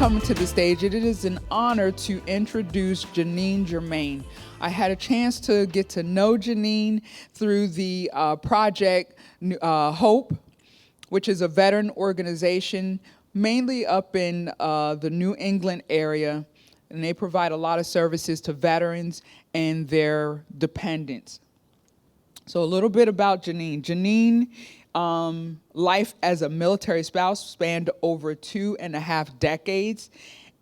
coming to the stage, it is an honor to introduce Jeannine Germaine. I had a chance to get to know Jeannine through the project Hope, which is a veteran organization mainly up in the New England area, and they provide a lot of services to veterans and their dependents. So a little bit about Jeannine. Jeannine, life as a military spouse spanned over 2.5 decades,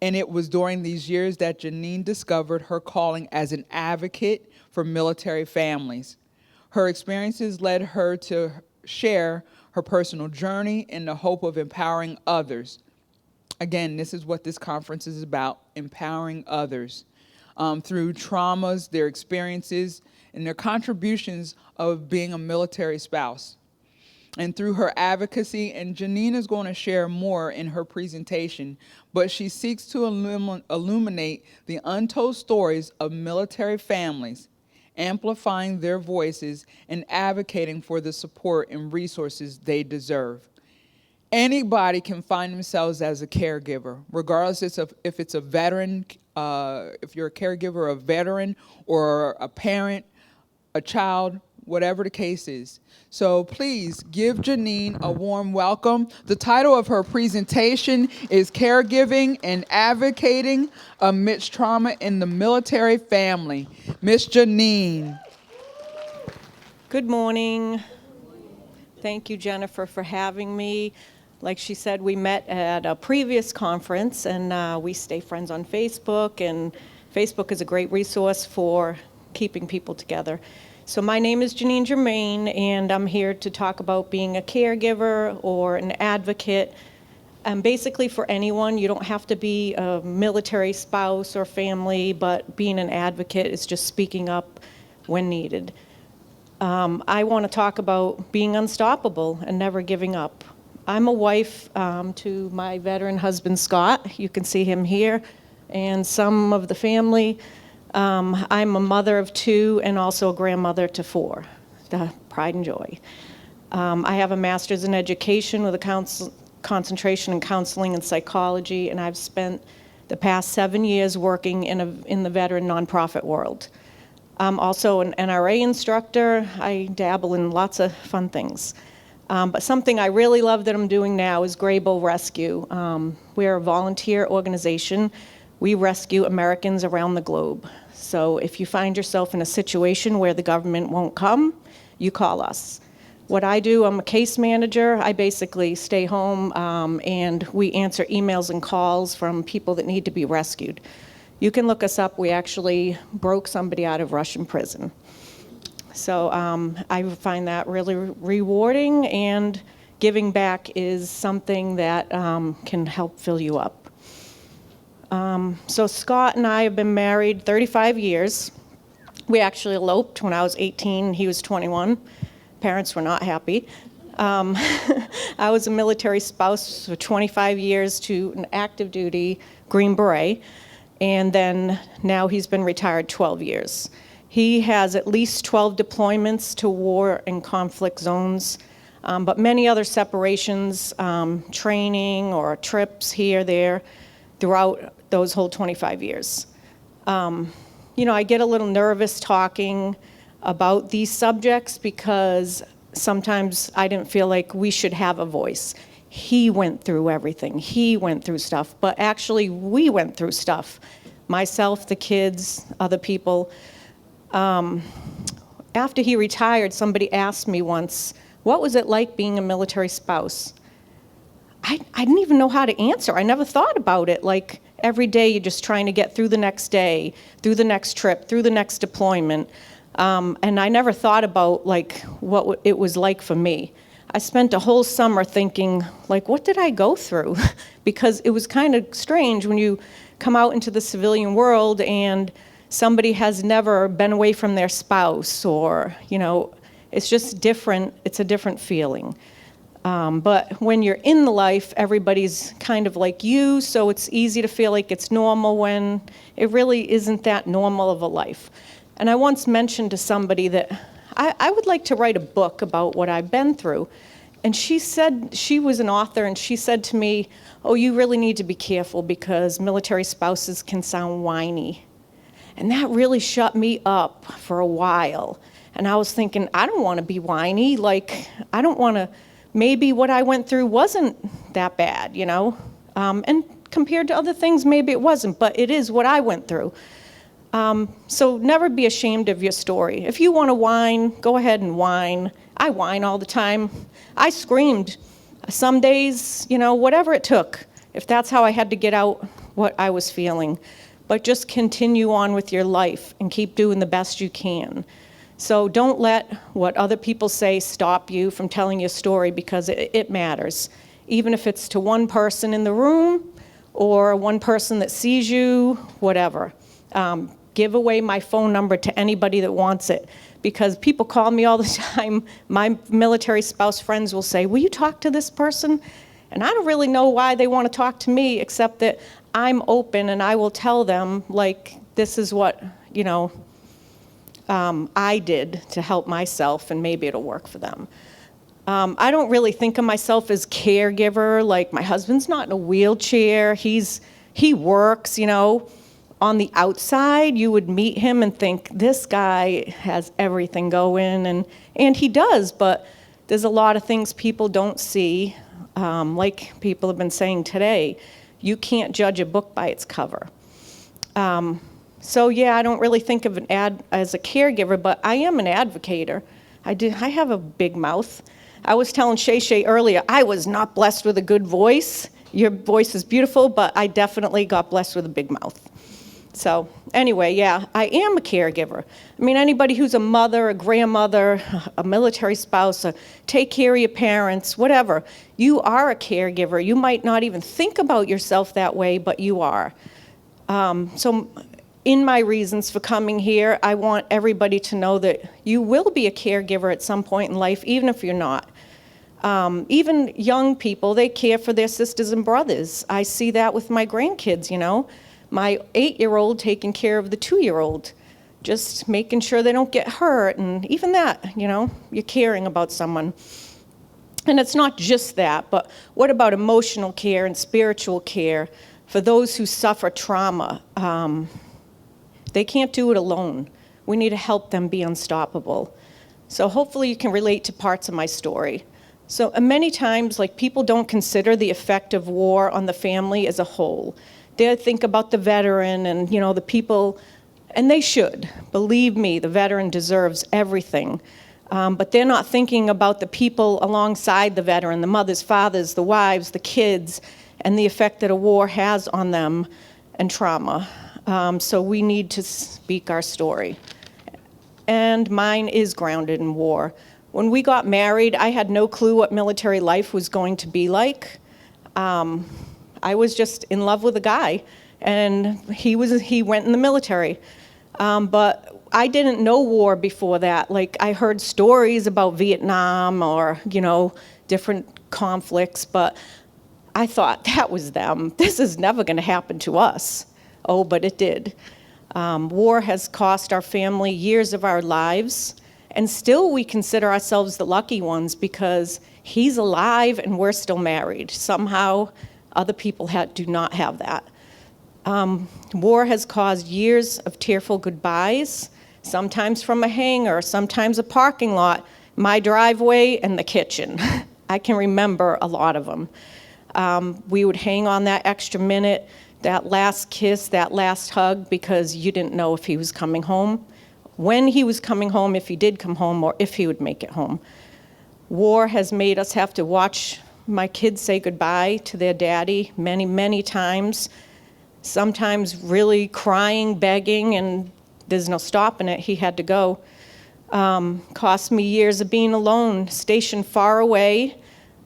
and it was during these years that Jeannine discovered her calling as an advocate for military families. Her experiences led her to share her personal journey in the hope of empowering others. Again, this is what this conference is about, empowering others through traumas, their experiences, and their contributions of being a military spouse. And through her advocacy, and Jeannine is going to share more in her presentation, but she seeks to illuminate the untold stories of military families, amplifying their voices and advocating for the support and resources they deserve. Anybody can find themselves as a caregiver, regardless of if it's a veteran, if you're a caregiver, a veteran, or a parent, a child, whatever the case is. So please give Jeannine a warm welcome. The title of her presentation is Caregiving and Advocating Amidst Trauma in the Military Family. Miss Jeannine. Good morning. Thank you, Jennifer, for having me. Like she said, we met at a previous conference, and we stay friends on Facebook, and Facebook is a great resource for keeping people together. So my name is Jeannine Germaine, and I'm here to talk about being a caregiver or an advocate. Basically for anyone. You don't have to be a military spouse or family, but being an advocate is just speaking up when needed. I want to talk about being unstoppable and never giving up. I'm a wife to my veteran husband, Scott. You can see him here, and some of the family. I'm a mother of 2 and also a grandmother to 4, the pride and joy. I have a master's in education with a concentration in counseling and psychology, and I've spent the past 7 years working in the veteran nonprofit world. I'm also an NRA instructor. I dabble in lots of fun things. But something I really love that I'm doing now is Graybull Rescue. We're a volunteer organization. We rescue Americans around the globe. So if you find yourself in a situation where the government won't come, you call us. What I do, I'm a case manager. I basically stay home and we answer emails and calls from people that need to be rescued. You can look us up. We actually broke somebody out of Russian prison. So I find that really rewarding, and giving back is something that can help fill you up. So Scott and I have been married 35 years. We actually eloped when I was 18, he was 21. Parents were not happy. I was a military spouse for 25 years to an active duty Green Beret, and then now he's been retired 12 years. He has at least 12 deployments to war and conflict zones, but many other separations, training or trips here, there, throughout those whole 25 years. I get a little nervous talking about these subjects because sometimes I didn't feel like we should have a voice. He went through everything. He went through stuff, but actually we went through stuff. Myself, the kids, other people. After he retired, somebody asked me once, what was it like being a military spouse? I didn't even know how to answer. I never thought about it. Like, every day you're just trying to get through the next day, through the next trip, through the next deployment. And I never thought about, like, what it was like for me. I spent a whole summer thinking, like, what did I go through? Because it was kind of strange when you come out into the civilian world and somebody has never been away from their spouse, or, it's just different. It's a different feeling. But when you're in the life, everybody's kind of like you, so it's easy to feel like it's normal when it really isn't that normal of a life. And I once mentioned to somebody that I would like to write a book about what I've been through. And she said, she was an author, and she said to me, oh, you really need to be careful because military spouses can sound whiny. And that really shut me up for a while. And I was thinking, I don't want to be whiny. Like, I don't want to, maybe what I went through wasn't that bad, you know? And compared to other things, maybe it wasn't, but it is what I went through. So never be ashamed of your story. If you want to whine, go ahead and whine. I whine all the time. I screamed some days, you know, whatever it took, if that's how I had to get out what I was feeling. But just continue on with your life and keep doing the best you can. So don't let what other people say stop you from telling your story, because it matters. Even if it's to one person in the room or one person that sees you, whatever. Give away my phone number to anybody that wants it, because people call me all the time. My military spouse friends will say, will you talk to this person? And I don't really know why they want to talk to me, except that I'm open and I will tell them, like, this is what, you know, I did to help myself, and maybe it'll work for them. I don't really think of myself as caregiver. Like, my husband's not in a wheelchair. He works, you know. On the outside, you would meet him and think, this guy has everything going, and he does, but there's a lot of things people don't see, like people have been saying today. You can't judge a book by its cover. So yeah, I don't really think of an ad as a caregiver, but I am an advocator. I have a big mouth. I was telling Shay earlier, I was not blessed with a good voice. Your voice is beautiful, but I definitely got blessed with a big mouth. So anyway, yeah, I am a caregiver. I mean, anybody who's a mother, a grandmother, a military spouse, take care of your parents, whatever, you are a caregiver. You might not even think about yourself that way, but you are. So in my reasons for coming here, I want everybody to know that you will be a caregiver at some point in life, even if you're not. Even young people, they care for their sisters and brothers. I see that with my grandkids, you know. My 8-year-old taking care of the 2-year-old, just making sure they don't get hurt, and even that, you know, you're caring about someone. And it's not just that, but what about emotional care and spiritual care for those who suffer trauma? They can't do it alone. We need to help them be unstoppable. So hopefully you can relate to parts of my story. So many times, like, people don't consider the effect of war on the family as a whole. They think about the veteran and, you know, the people, and they should. Believe me, the veteran deserves everything. But they're not thinking about the people alongside the veteran, the mothers, fathers, the wives, the kids, and the effect that a war has on them and trauma. So we need to speak our story. And mine is grounded in war. When we got married, I had no clue what military life was going to be like. I was just in love with a guy, and he went in the military. But I didn't know war before that. Like, I heard stories about Vietnam or, you know, different conflicts, but I thought, that was them. This is never going to happen to us. Oh, but it did. War has cost our family years of our lives, and still we consider ourselves the lucky ones because he's alive and we're still married. Somehow, other people do not have that. War has caused years of tearful goodbyes, sometimes from a hangar, sometimes a parking lot, my driveway, and the kitchen. I can remember a lot of them. We would hang on that extra minute, that last kiss, that last hug, because you didn't know if he was coming home, when he was coming home, if he did come home, or if he would make it home. War has made us have to watch my kids say goodbye to their daddy many, many times, sometimes really crying, begging, and there's no stopping it. He had to go. Cost me years of being alone, stationed far away,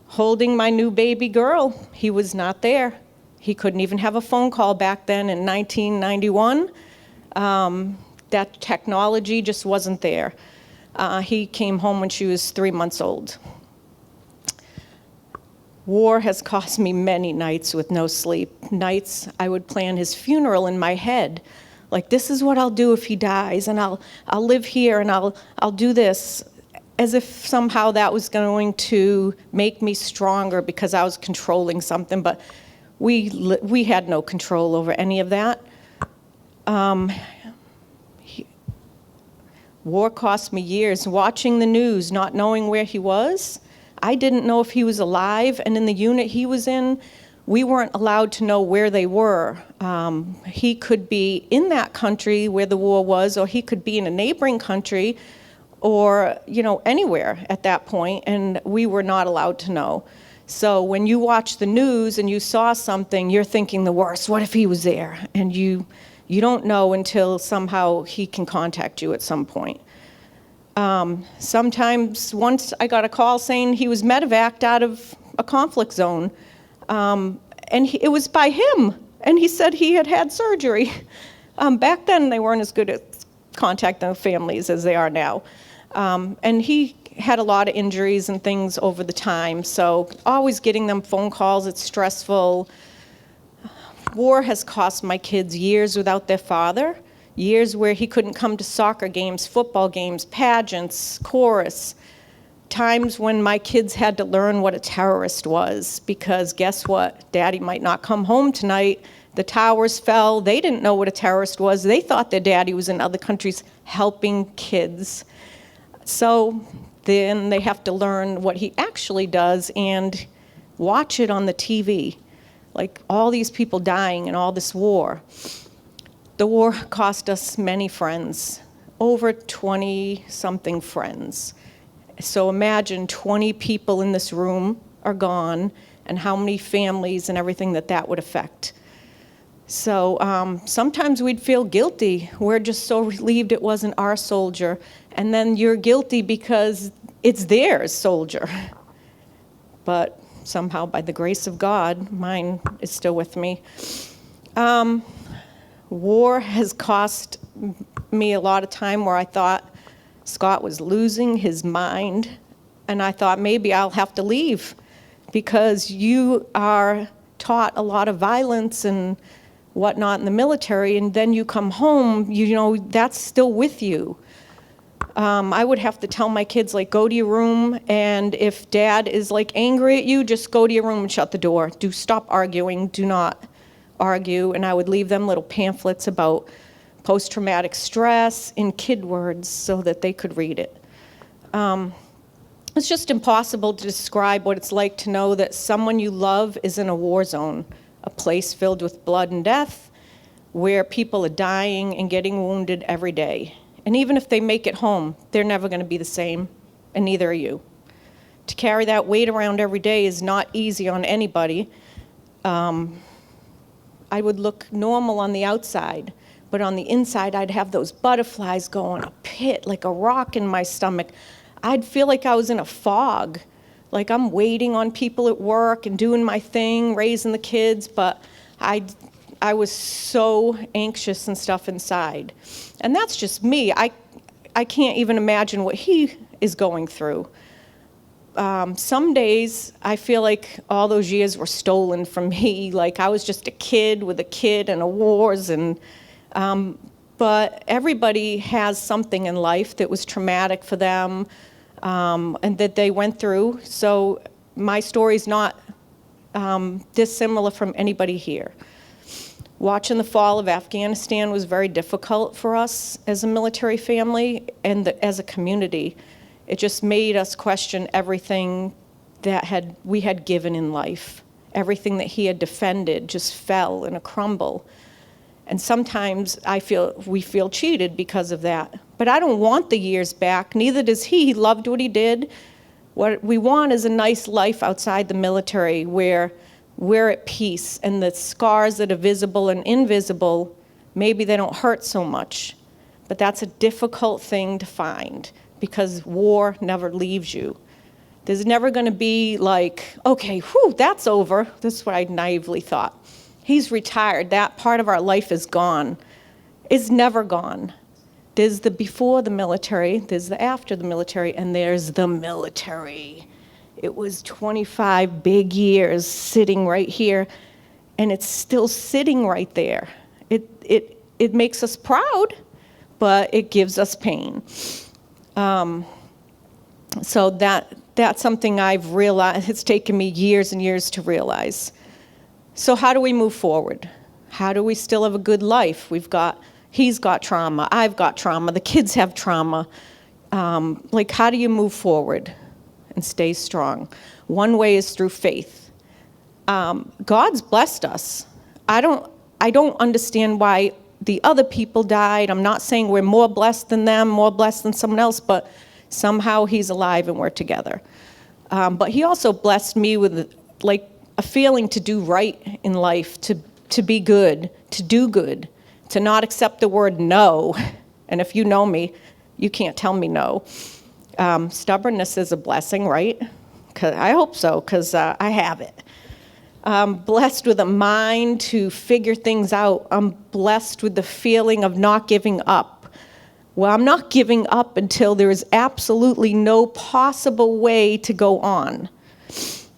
holding my new baby girl. He was not there. He couldn't even have a phone call back then in 1991. That technology just wasn't there. He came home when she was 3 months old. War has cost me many nights with no sleep. Nights I would plan his funeral in my head. Like, this is what I'll do if he dies, and I'll live here, and I'll do this. as if somehow that was going to make me stronger because I was controlling something, but we had no control over any of that. War cost me years. Watching the news, not knowing where he was, I didn't know if he was alive, and in the unit he was in, we weren't allowed to know where they were. He could be in that country where the war was, or he could be in a neighboring country, or anywhere at that point, and we were not allowed to know. So when you watch the news and you saw something, you're thinking the worst. What if he was there? And you don't know until somehow he can contact you at some point. Sometimes, once I got a call saying he was medevaced out of a conflict zone, and it was by him, and he said he had had surgery. Back then, they weren't as good at contacting families as they are now. And he had a lot of injuries and things over the time, so always getting them phone calls, it's stressful. War has cost my kids years without their father, years where he couldn't come to soccer games, football games, pageants, chorus, times when my kids had to learn what a terrorist was, because guess what? Daddy might not come home tonight. The towers fell. They didn't know what a terrorist was. They thought their daddy was in other countries helping kids. So then they have to learn what he actually does and watch it on the TV. Like all these people dying in all this war. The war cost us many friends, over 20-something friends. So imagine 20 people in this room are gone, and how many families and everything that would affect. So sometimes we'd feel guilty. We're just so relieved it wasn't our soldier. And then you're guilty because it's theirs soldier. But somehow, by the grace of God, mine is still with me. War has cost me a lot of time where I thought Scott was losing his mind, and I thought maybe I'll have to leave because you are taught a lot of violence and whatnot in the military, and then you come home, that's still with you. I would have to tell my kids, go to your room, and if dad is angry at you, just go to your room and shut the door. Stop arguing, do not argue. And I would leave them little pamphlets about post-traumatic stress in kid words so that they could read it. It's just impossible to describe what it's like to know that someone you love is in a war zone, a place filled with blood and death, where people are dying and getting wounded every day. And even if they make it home, they're never going to be the same, and neither are you. To carry that weight around every day is not easy on anybody. I would look normal on the outside, but on the inside, I'd have those butterflies going, a pit, like a rock in my stomach. I'd feel like I was in a fog, like I'm waiting on people at work and doing my thing, raising the kids, but I was so anxious and stuff inside. And that's just me. I can't even imagine what he is going through. Some days I feel like all those years were stolen from me, like I was just a kid with a kid and a wars, and but everybody has something in life that was traumatic for them and that they went through. So my story's not dissimilar from anybody here. Watching the fall of Afghanistan was very difficult for us as a military family and as a community. It just made us question everything that we had given in life. Everything that he had defended just fell in a crumble. And sometimes we feel cheated because of that. But I don't want the years back, neither does he. He loved what he did. What we want is a nice life outside the military where we're at peace, and the scars that are visible and invisible, maybe they don't hurt so much. But that's a difficult thing to find, because war never leaves you. There's never going to be okay, that's over. This is what I naively thought. He's retired. That part of our life is gone. It's never gone. There's the before the military, there's the after the military, and there's the military. It was 25 big years sitting right here, and it's still sitting right there. It makes us proud, but it gives us pain. So that's something I've realized. It's taken me years and years to realize. So how do we move forward? How do we still have a good life? He's got trauma, I've got trauma, the kids have trauma. How do you move forward and stay strong? One way is through faith. God's blessed us. I don't understand why the other people died. I'm not saying we're more blessed than them, more blessed than someone else, but somehow he's alive and we're together. But he also blessed me with a feeling to do right in life, to be good, to do good, to not accept the word no. And if you know me, you can't tell me no. Stubbornness is a blessing, right? I hope so, because I have it. I'm blessed with a mind to figure things out. I'm blessed with the feeling of not giving up. Well, I'm not giving up until there is absolutely no possible way to go on.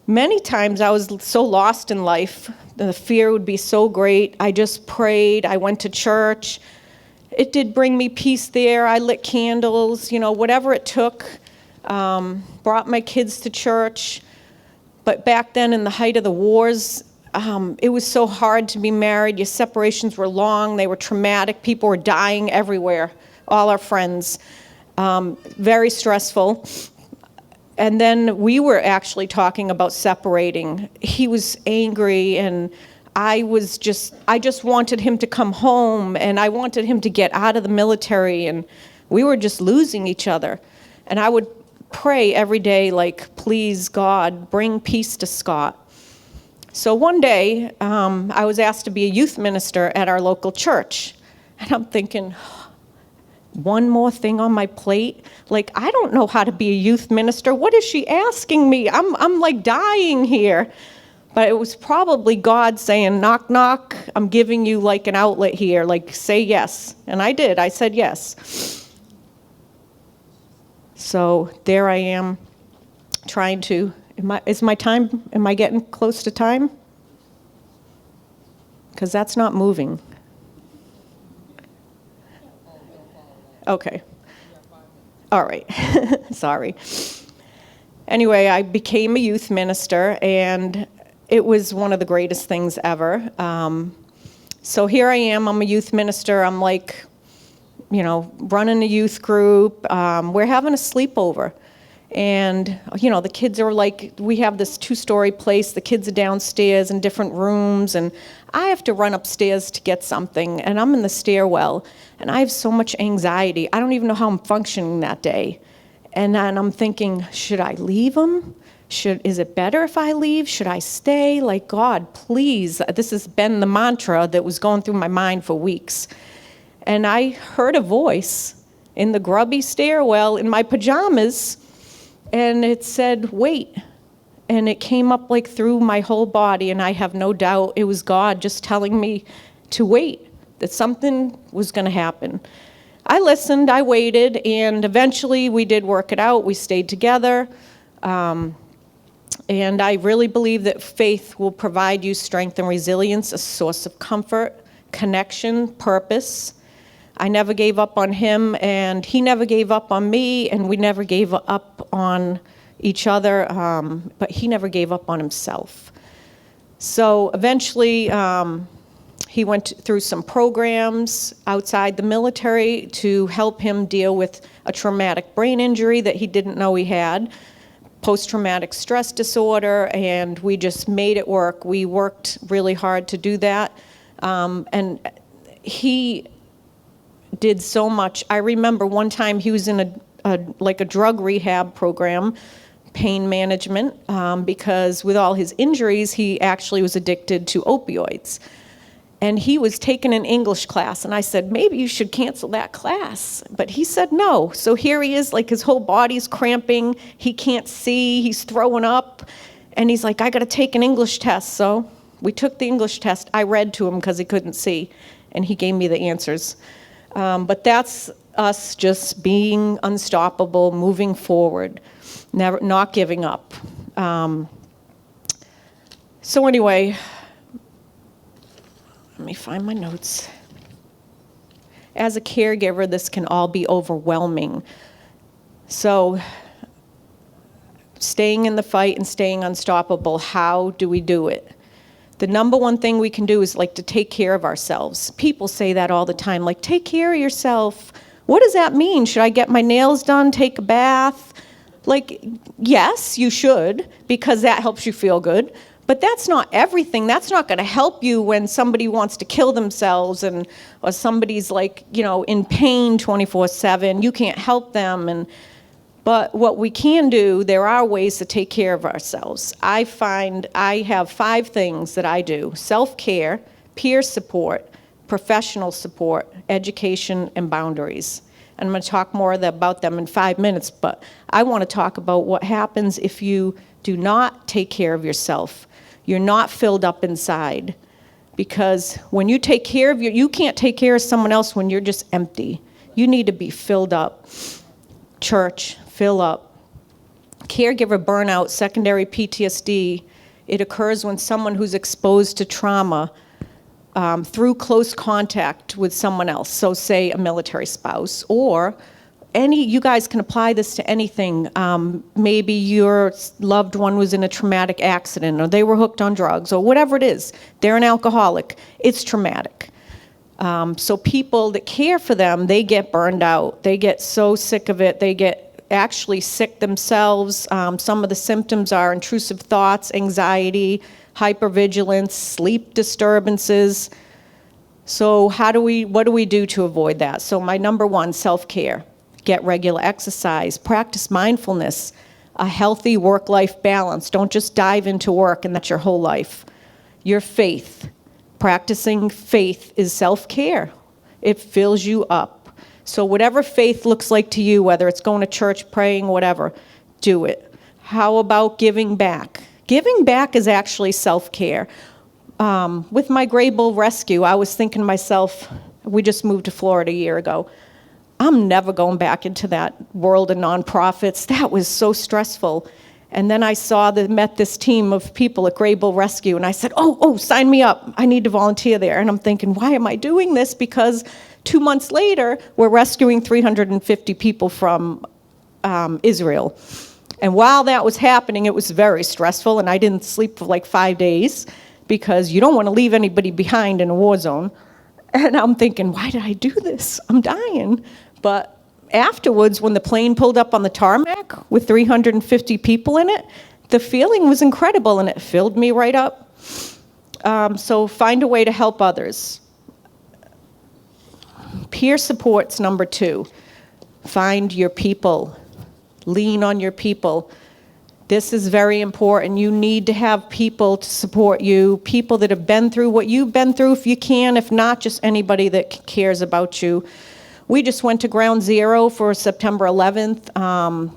Many times I was so lost in life, the fear would be so great. I just prayed, I went to church. It did bring me peace there. I lit candles, whatever it took. Brought my kids to church. But back then, in the height of the wars, it was so hard to be married. Your separations were long. They were traumatic. People were dying everywhere, all our friends. Very stressful. And then we were actually talking about separating. He was angry, and I just wanted him to come home, and I wanted him to get out of the military, and we were just losing each other. And I would pray every day, please, God, bring peace to Scott. So one day, I was asked to be a youth minister at our local church. And I'm thinking, one more thing on my plate? I don't know how to be a youth minister. What is she asking me? I'm dying here. But it was probably God saying, knock, knock, I'm giving you an outlet here, say yes. And I did, I said yes. So there I am, trying to, am I getting close to time? Because that's not moving. Okay. All right. Sorry. Anyway, I became a youth minister, and it was one of the greatest things ever. So here I am, I'm a youth minister. I'm running a youth group. We're having a sleepover. And, the kids are we have this 2-story place. The kids are downstairs in different rooms. And I have to run upstairs to get something. And I'm in the stairwell. And I have so much anxiety. I don't even know how I'm functioning that day. And then I'm thinking, should I leave them? Is it better if I leave? Should I stay? God, please. This has been the mantra that was going through my mind for weeks. And I heard a voice in the grubby stairwell in my pajamas, and it said, wait. And it came up through my whole body, and I have no doubt it was God just telling me to wait, that something was going to happen. I listened, I waited, and eventually we did work it out. We stayed together. And I really believe that faith will provide you strength and resilience, a source of comfort, connection, purpose. I never gave up on him, and he never gave up on me, and we never gave up on each other, but he never gave up on himself. So eventually, he went through some programs outside the military to help him deal with a traumatic brain injury that he didn't know he had, post-traumatic stress disorder, and we just made it work. We worked really hard to do that, and he did so much. I remember one time he was in a drug rehab program, pain management, because with all his injuries, he actually was addicted to opioids. And he was taking an English class, and I said, maybe you should cancel that class. But he said no. So here he is, his whole body's cramping, he can't see, he's throwing up, and he's like, I gotta take an English test. So we took the English test. I read to him because he couldn't see, and he gave me the answers. But that's us just being unstoppable, moving forward, not giving up. So anyway, let me find my notes. As a caregiver, this can all be overwhelming. So staying in the fight and staying unstoppable. How do we do it? The number one thing we can do is like to take care of ourselves. People say that all the time, like, take care of yourself. What does that mean? Should I get my nails done, take a bath? Like, yes, you should, because that helps you feel good. But that's not everything. That's not going to help you when somebody wants to kill themselves or somebody's like, in pain 24/7. You can't help them. But what we can do, there are ways to take care of ourselves. I find I have 5 things that I do: self-care, peer support, professional support, education, and boundaries. And I'm going to talk more about them in 5 minutes, but I want to talk about what happens if you do not take care of yourself. You're not filled up inside. Because when you take care of you can't take care of someone else when you're just empty. You need to be filled up. Church, fill up. Caregiver burnout, secondary PTSD, it occurs when someone who's exposed to trauma through close contact with someone else, so say a military spouse, or you guys can apply this to anything. Maybe your loved one was in a traumatic accident, or they were hooked on drugs, or whatever it is. They're an alcoholic. It's traumatic. So people that care for them, they get burned out. They get so sick of it. They get actually sick themselves. Some of the symptoms are intrusive thoughts, anxiety, hypervigilance, sleep disturbances. So what do we do to avoid that? So my number 1, self-care. Get regular exercise, practice mindfulness, a healthy work-life balance. Don't just dive into work and that's your whole life. Your faith. Practicing faith is self-care. It fills you up. So whatever faith looks like to you, whether it's going to church, praying, whatever, do it. How about giving back? Giving back is actually self-care. With my Gray Bull rescue, I was thinking to myself, we just moved to Florida a year ago, I'm never going back into that world of nonprofits. That was so stressful. And then I met this team of people at Gray Bull Rescue, and I said, oh, sign me up. I need to volunteer there. And I'm thinking, why am I doing this? Because 2 months later, we're rescuing 350 people from Israel. And while that was happening, it was very stressful, and I didn't sleep for like 5 days because you don't want to leave anybody behind in a war zone. And I'm thinking, why did I do this? I'm dying. But afterwards, when the plane pulled up on the tarmac with 350 people in it, the feeling was incredible, and it filled me right up. So find a way to help others. Peer support's number 2. Find your people. Lean on your people. This is very important. You need to have people to support you, people that have been through what you've been through if you can, if not, just anybody that cares about you. We just went to Ground Zero for September 11th.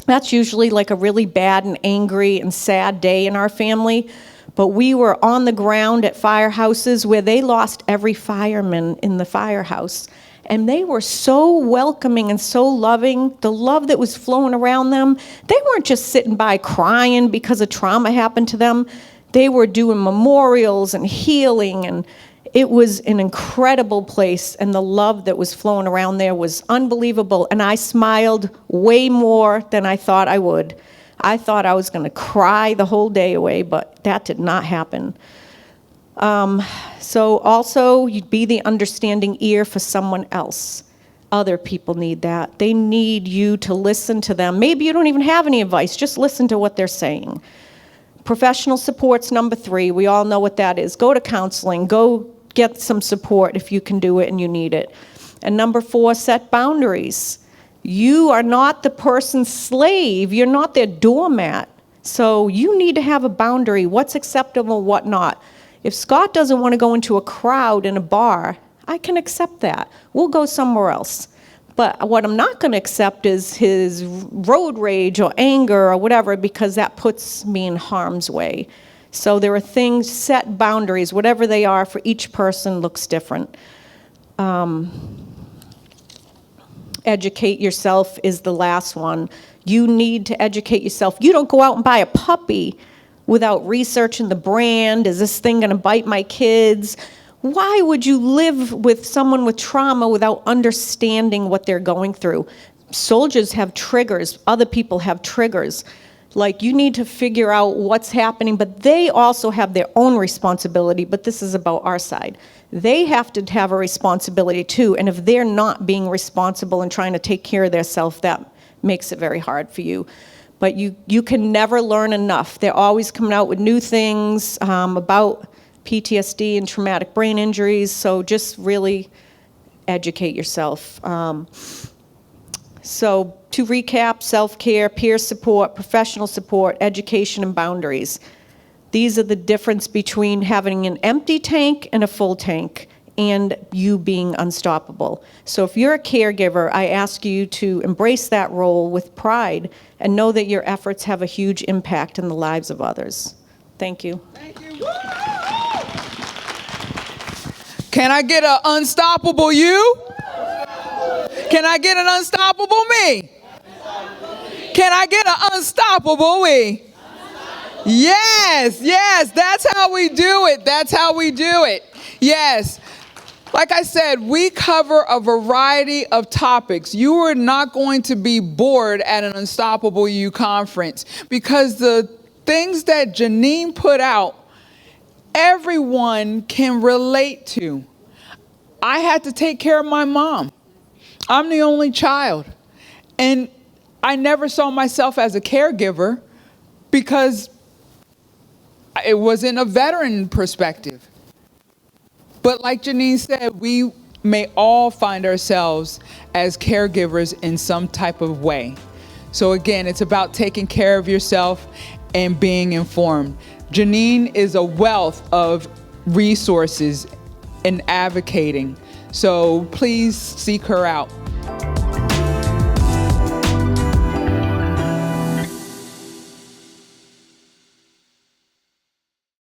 That's usually like a really bad and angry and sad day in our family. But we were on the ground at firehouses where they lost every fireman in the firehouse. And they were so welcoming and so loving. The love that was flowing around them. They weren't just sitting by crying because a trauma happened to them. They were doing memorials and healing, and it was an incredible place, and the love that was flowing around there was unbelievable. And I smiled way more than I thought I would. I thought I was going to cry the whole day away, but that did not happen. So also, you'd be the understanding ear for someone else. Other people need that. They need you to listen to them. Maybe you don't even have any advice. Just listen to what they're saying. Professional support's number 3. We all know what that is. Go to counseling. Go get some support if you can do it and you need it. And number 4, set boundaries. You are not the person's slave. You're not their doormat. So you need to have a boundary. What's acceptable, what not. If Scott doesn't want to go into a crowd in a bar, I can accept that. We'll go somewhere else. But what I'm not going to accept is his road rage or anger or whatever, because that puts me in harm's way. So there are things, set boundaries, whatever they are for each person looks different. Educate yourself is the last one. You need to educate yourself. You don't go out and buy a puppy without researching the brand. Is this thing going to bite my kids? Why would you live with someone with trauma without understanding what they're going through? Soldiers have triggers. Other people have triggers. Like, you need to figure out what's happening, but they also have their own responsibility, but this is about our side. They have to have a responsibility too, and if they're not being responsible and trying to take care of themselves, that makes it very hard for you. But you can never learn enough. They're always coming out with new things about PTSD and traumatic brain injuries, so just really educate yourself. So to recap, self-care, peer support, professional support, education, and boundaries. These are the difference between having an empty tank and a full tank, and you being unstoppable. So if you're a caregiver, I ask you to embrace that role with pride and know that your efforts have a huge impact in the lives of others. Thank you. Thank you. Can I get an unstoppable you? Can I get an unstoppable me? Can I get an unstoppable we? Yes, yes, that's how we do it. That's how we do it. Yes. Like I said, we cover a variety of topics. You are not going to be bored at an Unstoppable You conference, because the things that Jeannine put out, everyone can relate to. I had to take care of my mom. I'm the only child. And I never saw myself as a caregiver because it wasn't a veteran perspective. But like Jeannine said, we may all find ourselves as caregivers in some type of way. So again, it's about taking care of yourself and being informed. Jeannine is a wealth of resources in advocating. So please seek her out.